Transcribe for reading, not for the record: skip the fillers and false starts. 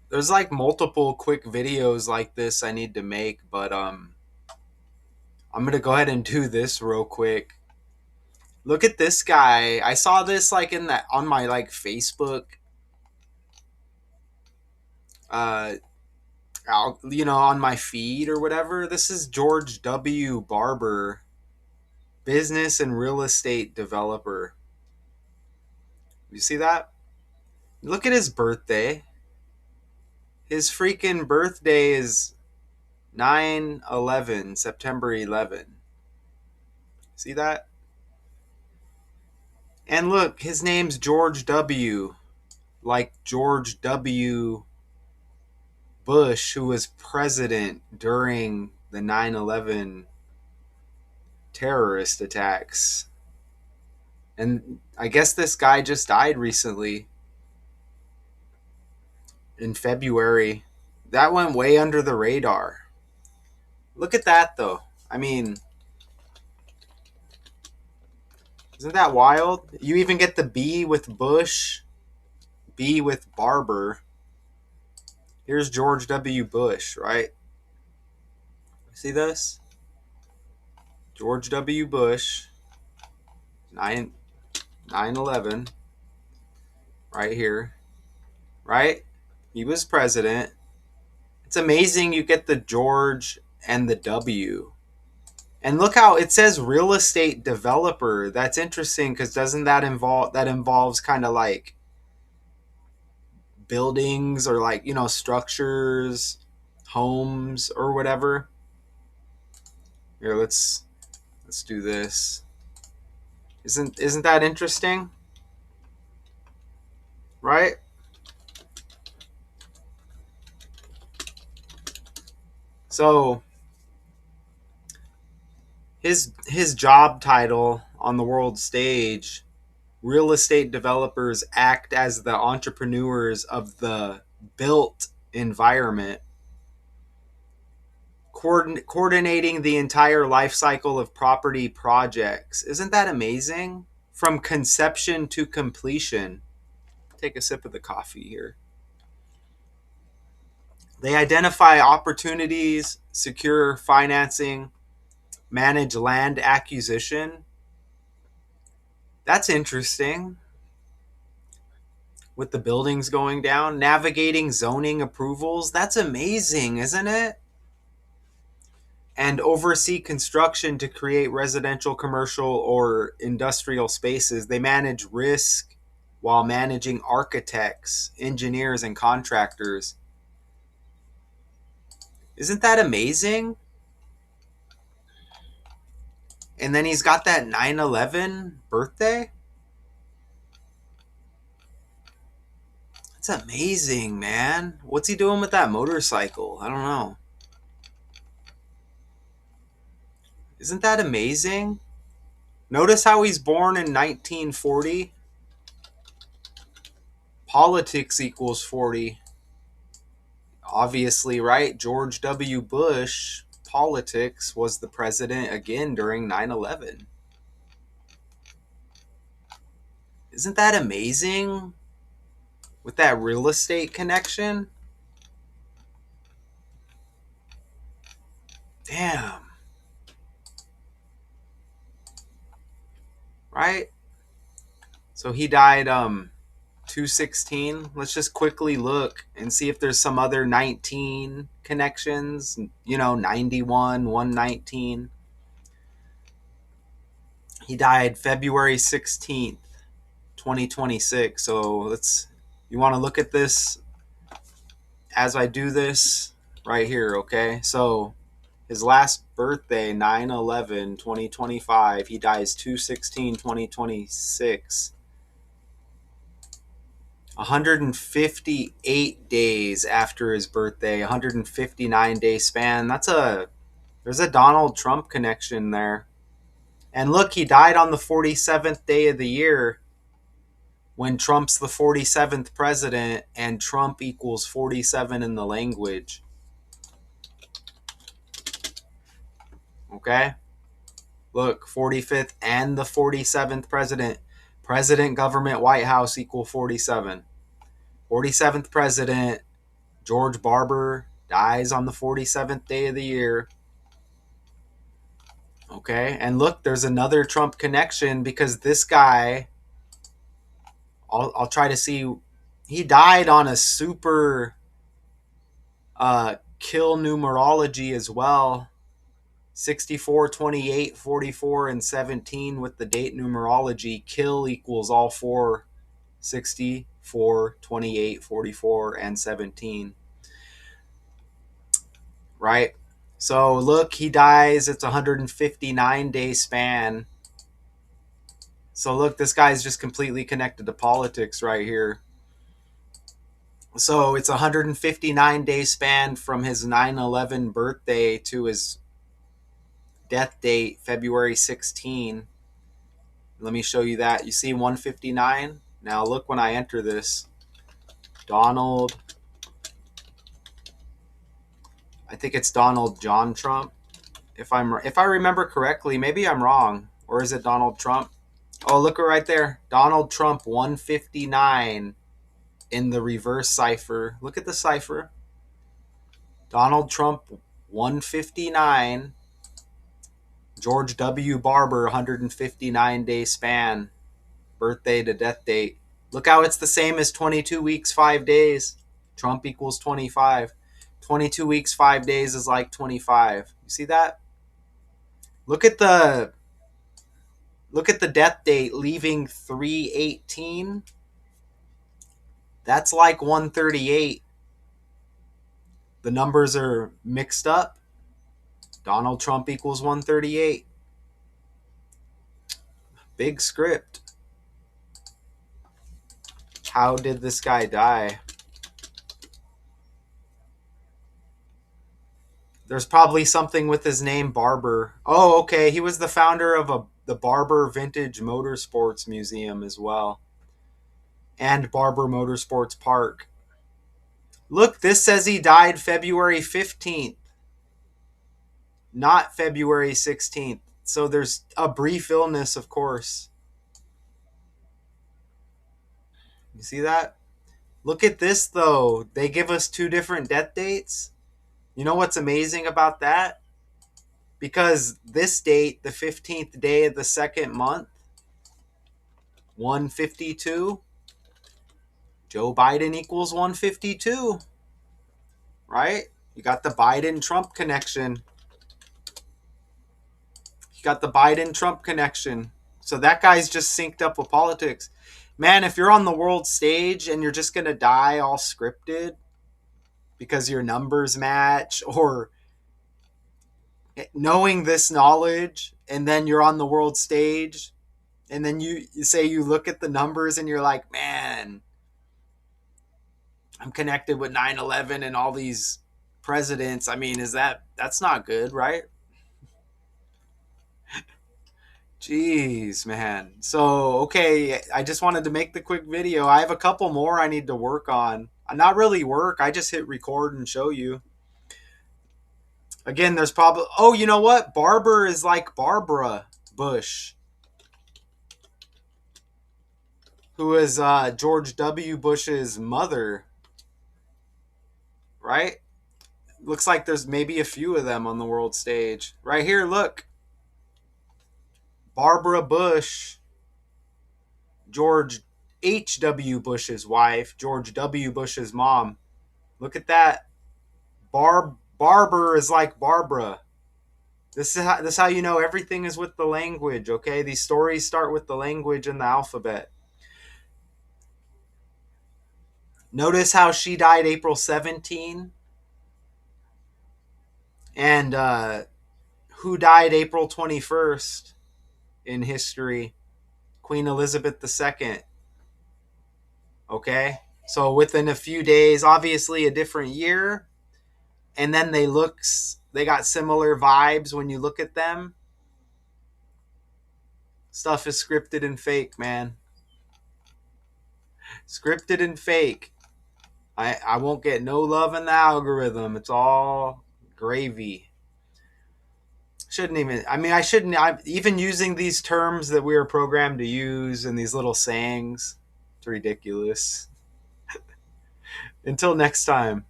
There's like multiple quick videos like this I need to make, but I'm gonna go ahead and do this real quick. Look at this guy. I saw this like in that on my like Facebook uh on my feed or whatever. This is George W. Barber, business and real estate developer. You see that? Look at his birthday. His freaking birthday is 9/11, September 11. See that? And look, his name's George W. Like George W. Bush, who was president during the 9/11 terrorist attacks. And I guess this guy just died recently in February. That went way under the radar. Look at that, though. I mean, isn't that wild? You even get the B with Bush, B with Barber. Here's George W. Bush, right? See this? George W. Bush, 9 9/11, right here, right? He was president. It's amazing you get the George and the W. And look how it says real estate developer. That's interesting because doesn't that involves kind of like buildings or like, structures, homes or whatever. Here, let's do this. Isn't that interesting? Right? So, his job title on the world stage, real estate developers act as the entrepreneurs of the built environment, coordinating the entire life cycle of property projects. Isn't that amazing? From conception to completion. Take a sip of the coffee here. They identify opportunities, secure financing, manage land acquisition. That's interesting. With the buildings going down, navigating zoning approvals. That's amazing, isn't it? And oversee construction to create residential, commercial, or industrial spaces. They manage risk while managing architects, engineers, and contractors. Isn't that amazing? And then he's got that 9/11 birthday. That's amazing, man. What's he doing with that motorcycle? I don't know. Isn't that amazing? Notice how he's born in 1940. Politics equals 40. Obviously, right? George W. Bush, politics, was the president again during 9/11. Isn't that amazing? With that real estate connection? Damn. Right? So he died 216. Let's just quickly look and see if there's some other 19 connections. 91, 119. He died February 16th, 2026. So you want to look at this as I do this right here, okay? So his last birthday, 9/11, 2025. He dies 2/16, 2026. 158 days after his birthday, 159-day span. There's a Donald Trump connection there. And look, he died on the 47th day of the year when Trump's the 47th president and Trump equals 47 in the language. Okay? Look, 45th and the 47th president. President, government, White House equal 47. 47th president, George Barber dies on the 47th day of the year. Okay, and look, there's another Trump connection because this guy, I'll try to see, he died on a super kill numerology as well. 64, 28, 44, and 17 with the date numerology. Kill equals all four: 64, 28, 44, and 17. Right? So look, he dies. It's a 159-day span. So look, this guy's just completely connected to politics right here. So it's a 159-day span from his 9/11 birthday to his death date, February 16. Let me show you that. You see 159? Now look when I enter this. Donald, I think it's Donald John Trump. If I remember correctly, maybe I'm wrong. Or is it Donald Trump? Oh, look right there. Donald Trump 159 in the reverse cipher. Look at the cipher. Donald Trump 159. George W. Barber 159-day span. Birthday to death date. Look how it's the same as 22 weeks, 5 days. Trump equals 25. 22 weeks, 5 days is like 25. You see that? Look at the death date leaving 3/18. That's like 138. The numbers are mixed up. Donald Trump equals 138. Big script. How did this guy die? There's probably something with his name, Barber. Oh, okay. He was the founder of the Barber Vintage Motorsports Museum as well. And Barber Motorsports Park. Look, this says he died February 15th, not February 16th. So there's a brief illness, of course. You see that? Look at this, though. They give us two different death dates. You know what's amazing about that? Because this date, the 15th day of the second month, 152, Joe Biden equals 152, right? You got the Biden-Trump connection. You got the Biden-Trump connection. So that guy's just synced up with politics. Man, if you're on the world stage and you're just going to die all scripted because your numbers match, or knowing this knowledge and then you're on the world stage and then you say you look at the numbers and you're like, man, I'm connected with 9/11 and all these presidents. I mean, that's not good, right? Jeez, man. So, okay, I just wanted to make the quick video. I have a couple more I need to work on. Not really work. I just hit record and show you. Again, there's probably... Oh, you know what? Barber is like Barbara Bush, who is George W. Bush's mother, right? Looks like there's maybe a few of them on the world stage. Right here, look. Barbara Bush, George H.W. Bush's wife, George W. Bush's mom. Look at that. Barber is like Barbara. This is how you know everything is with the language, okay? These stories start with the language and the alphabet. Notice how she died April 17. And who died April 21st in history? Queen Elizabeth II. Okay? So within a few days, obviously a different year. And then they got similar vibes when you look at them. Stuff is scripted and fake, man. Scripted and fake. I won't get no love in the algorithm. It's all gravy. Shouldn't even, I mean, I shouldn't, I'm even using these terms that we are programmed to use and these little sayings. It's ridiculous. Until next time.